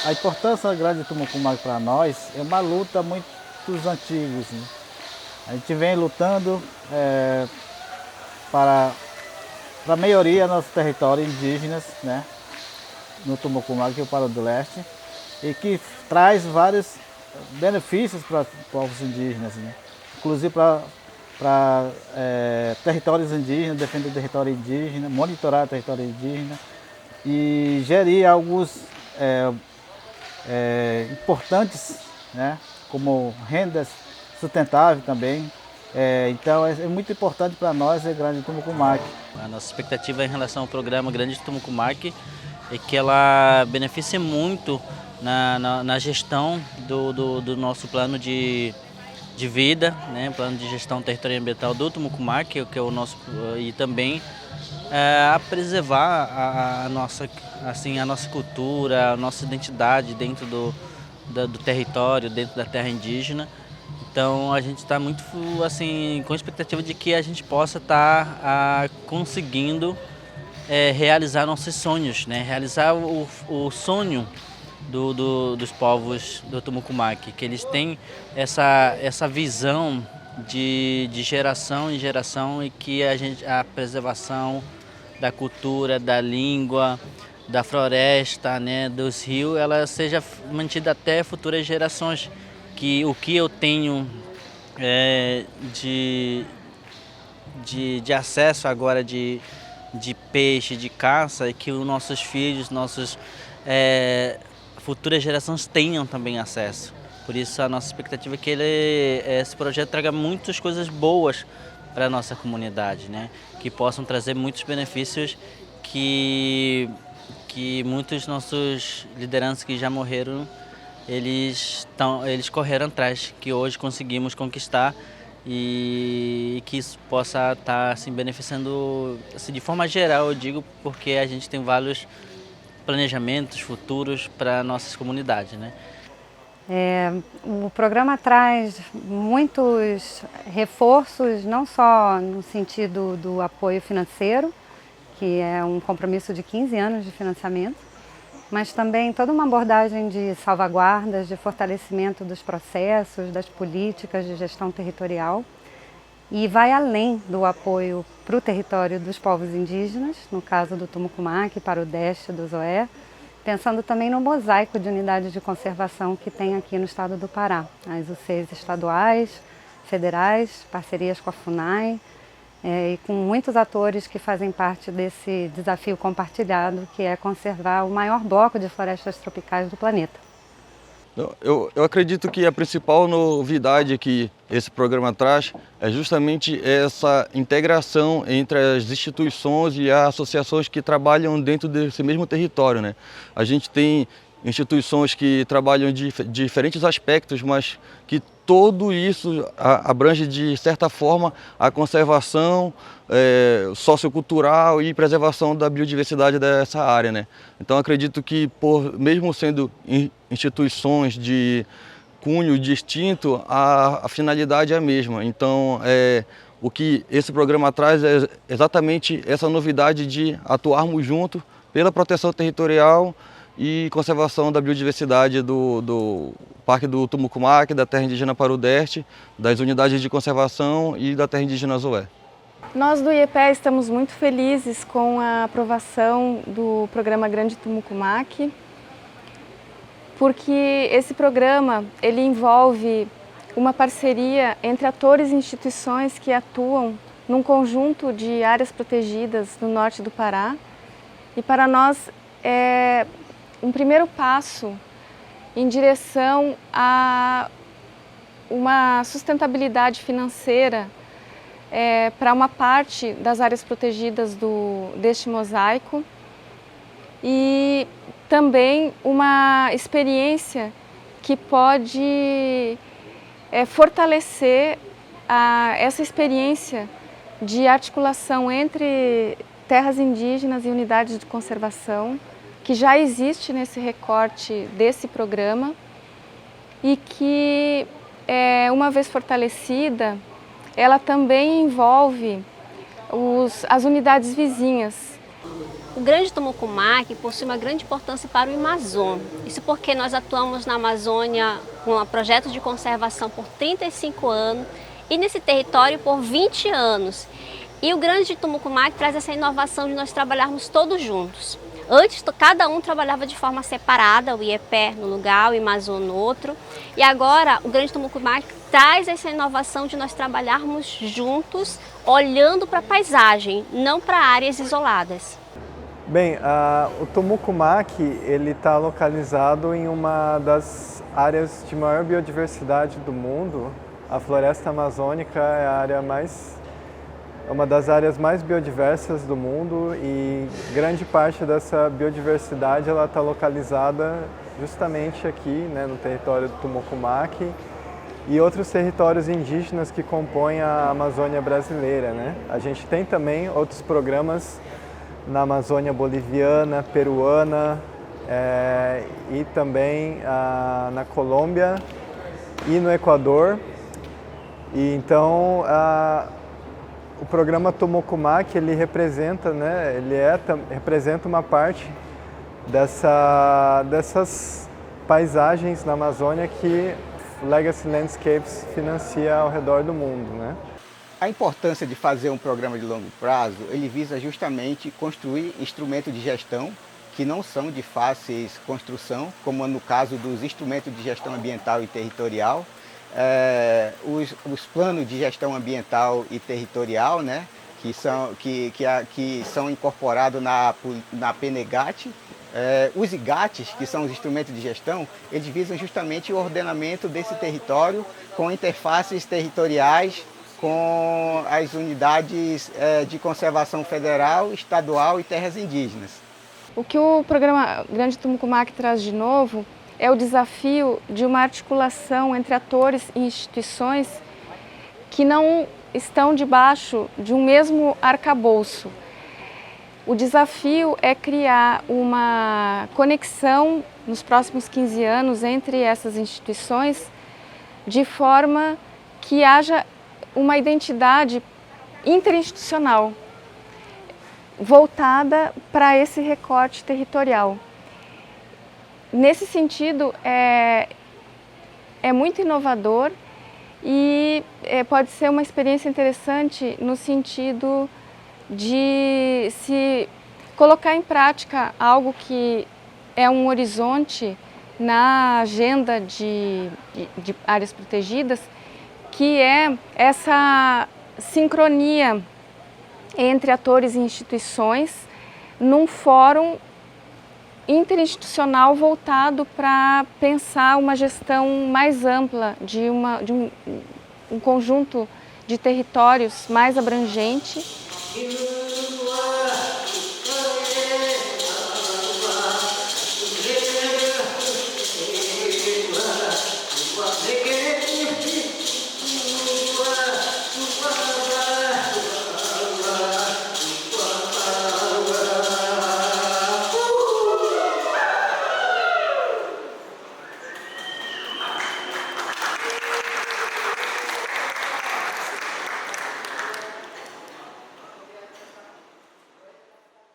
A importância grande do Tumucumaque para nós é uma luta muito dos antigos, né? A gente vem lutando para a melhoria dos nossos territórios indígenas, né? No Tumucumaque e o Pará do Leste, e que traz vários benefícios para os povos indígenas, né? Inclusive para territórios indígenas, defender o território indígena, monitorar o território indígena e gerir alguns importantes, né? Como rendas sustentáveis também. Então é muito importante para nós a Grande Tumucumaque. A nossa expectativa em relação ao programa Grande Tumucumaque é que ela beneficie muito na gestão do nosso plano de vida, né, plano de gestão territorial e ambiental do Tumucumaque, que é o nosso, e também a preservar a nossa cultura, a nossa identidade dentro do território, dentro da terra indígena. Então a gente está muito assim, com a expectativa de que a gente possa estar conseguindo realizar nossos sonhos, né? Realizar o sonho dos povos do Tumucumaque, que eles têm essa visão de geração em geração e que a preservação da cultura, da língua, da floresta, né, dos rios, ela seja mantida até futuras gerações. Que o que eu tenho de acesso agora de peixe, de caça, e que os nossos filhos, futuras gerações tenham também acesso. Por isso a nossa expectativa é que esse projeto traga muitas coisas boas para a nossa comunidade, né? Que possam trazer muitos benefícios que muitos nossos lideranças que já morreram, eles correram atrás, que hoje conseguimos conquistar e que isso possa estar assim, beneficiando assim, de forma geral, eu digo, porque a gente tem vários planejamentos futuros para nossas comunidades, né? O programa traz muitos reforços, não só no sentido do apoio financeiro, que é um compromisso de 15 anos de financiamento, mas também toda uma abordagem de salvaguardas, de fortalecimento dos processos, das políticas de gestão territorial, e vai além do apoio para o território dos povos indígenas, no caso do Tumucumaque, para o Deste do Zoé, pensando também no mosaico de unidades de conservação que tem aqui no estado do Pará, as UCs estaduais, federais, parcerias com a FUNAI, e com muitos atores que fazem parte desse desafio compartilhado, que é conservar o maior bloco de florestas tropicais do planeta. Eu acredito que a principal novidade que esse programa traz é justamente essa integração entre as instituições e as associações que trabalham dentro desse mesmo território, né? A gente tem instituições que trabalham de diferentes aspectos, mas que tudo isso abrange, de certa forma, a conservação sociocultural e preservação da biodiversidade dessa área, né? Então acredito que, mesmo sendo instituições de cunho distinto, a finalidade é a mesma. Então o que esse programa traz é exatamente essa novidade de atuarmos juntos pela proteção territorial e conservação da biodiversidade do Parque do Tumucumaque, da Terra Indígena Pará do Leste, das unidades de conservação e da Terra Indígena Zoé. Nós do IEPE estamos muito felizes com a aprovação do programa Grande Tumucumaque, porque esse programa ele envolve uma parceria entre atores e instituições que atuam num conjunto de áreas protegidas no norte do Pará, e para nós é um primeiro passo em direção a uma sustentabilidade financeira para uma parte das áreas protegidas deste mosaico, e também uma experiência que pode fortalecer essa experiência de articulação entre terras indígenas e unidades de conservação, que já existe nesse recorte desse programa e que, uma vez fortalecida, ela também envolve as unidades vizinhas. O Grande Tumucumaque possui uma grande importância para o Amazônia. Isso porque nós atuamos na Amazônia com um projeto de conservação por 35 anos e nesse território por 20 anos. E o Grande Tumucumaque traz essa inovação de nós trabalharmos todos juntos. Antes, cada um trabalhava de forma separada, o IEPE no lugar, o Amazon no outro. E agora, o Grande Tumucumaque traz essa inovação de nós trabalharmos juntos, olhando para a paisagem, não para áreas isoladas. Bem, o Tumucumaque ele está localizado em uma das áreas de maior biodiversidade do mundo. A floresta amazônica é uma das áreas mais biodiversas do mundo e grande parte dessa biodiversidade ela está localizada justamente aqui, né, no território do Tumucumaque e outros territórios indígenas que compõem a Amazônia brasileira, né? A gente tem também outros programas na Amazônia boliviana, peruana e também na Colômbia e no Equador. E então o programa Tumucumaque ele representa, né, representa uma parte dessas paisagens na Amazônia que Legacy Landscapes financia ao redor do mundo, né? A importância de fazer um programa de longo prazo, ele visa justamente construir instrumentos de gestão que não são de fácil construção, como no caso dos instrumentos de gestão ambiental e territorial, os planos de gestão ambiental e territorial, né, que são incorporados na PNGAT, os IGATs, que são os instrumentos de gestão, eles visam justamente o ordenamento desse território com interfaces territoriais com as unidades de conservação federal, estadual e terras indígenas. O que o programa Grande Tumucumaque traz de novo é o desafio de uma articulação entre atores e instituições que não estão debaixo de um mesmo arcabouço. O desafio é criar uma conexão nos próximos 15 anos entre essas instituições de forma que haja uma identidade interinstitucional voltada para esse recorte territorial. Nesse sentido, é muito inovador e pode ser uma experiência interessante no sentido de se colocar em prática algo que é um horizonte na agenda de áreas protegidas, que é essa sincronia entre atores e instituições num fórum interinstitucional voltado para pensar uma gestão mais ampla de um conjunto de territórios mais abrangente.